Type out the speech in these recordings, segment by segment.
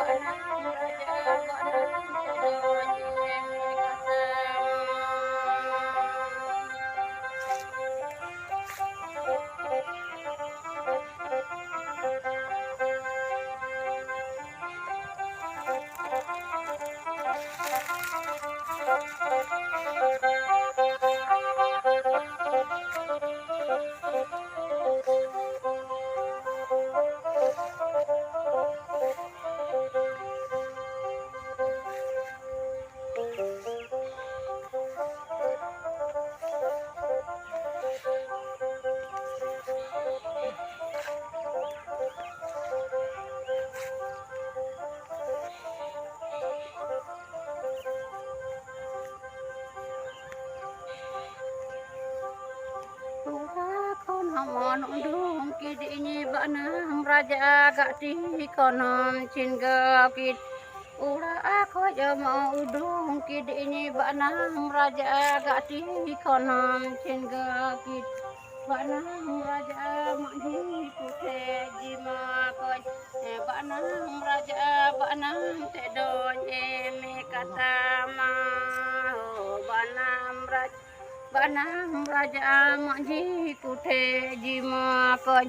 Banam raja banam tedoye me katama. Kon hamon undung kidini banam raja gati konom cingga kid ura ako jama udung kidini banam raja gati konom cingga kid banam raja mangi pute jima koy banam raja banam tedon eme katama banam raja Banam raja manji kute jima koy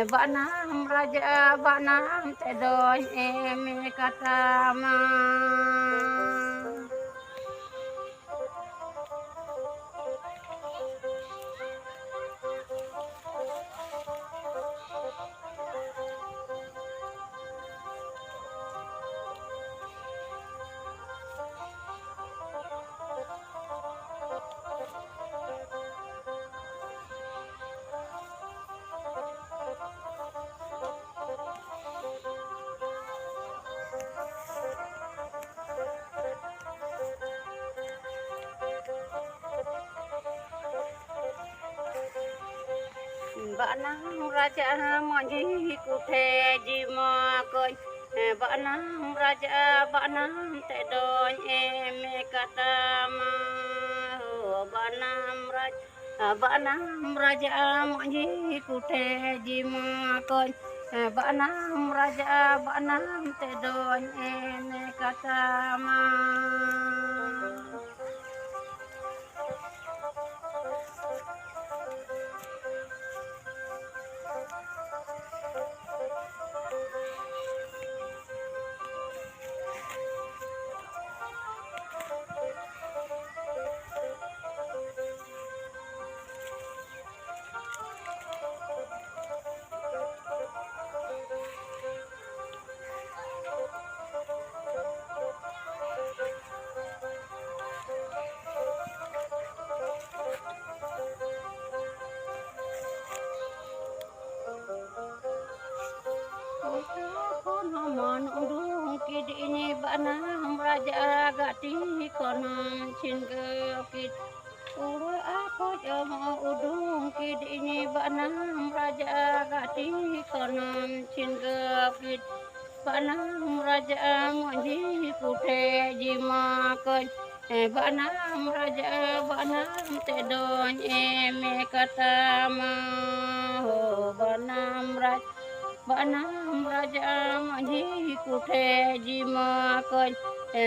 banam raja banam tedoy eme katama. Banam raja manji kute jima koy banam raja banam tedoy eme katama banam raja manji kute jima koy banam raja banam tedoy eme katama. Kon hamon undung kidini banam raja gati konom cingga kid ura ako jama udung kidini banam raja gati konom cingga kid banam raja manji pute jima koy banam raja banam tedoy eme katama banam raja manji kute jima koy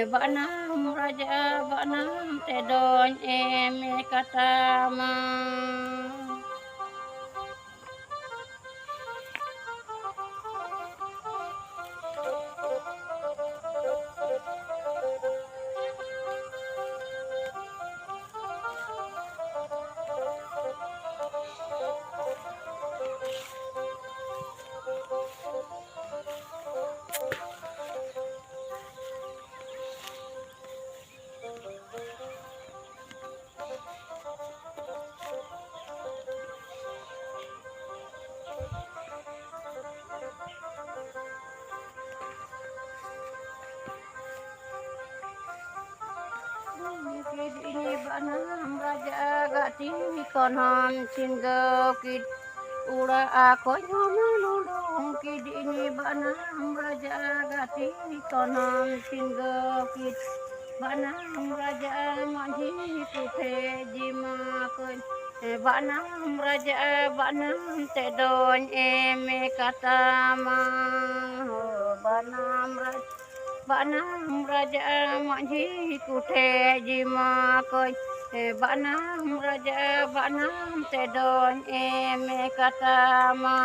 banam raja banam tedoy eme katama. Ini banam raja gati konom cingga kid ura ako nyamanulung kid ini banam raja gati konom cingga kid banam raja manji pute jima koy banam raja banam tedoy eme katama banam raja Banam Raja Manji Kute Jimakoi Banam Raja Banam Tedon Eme Katama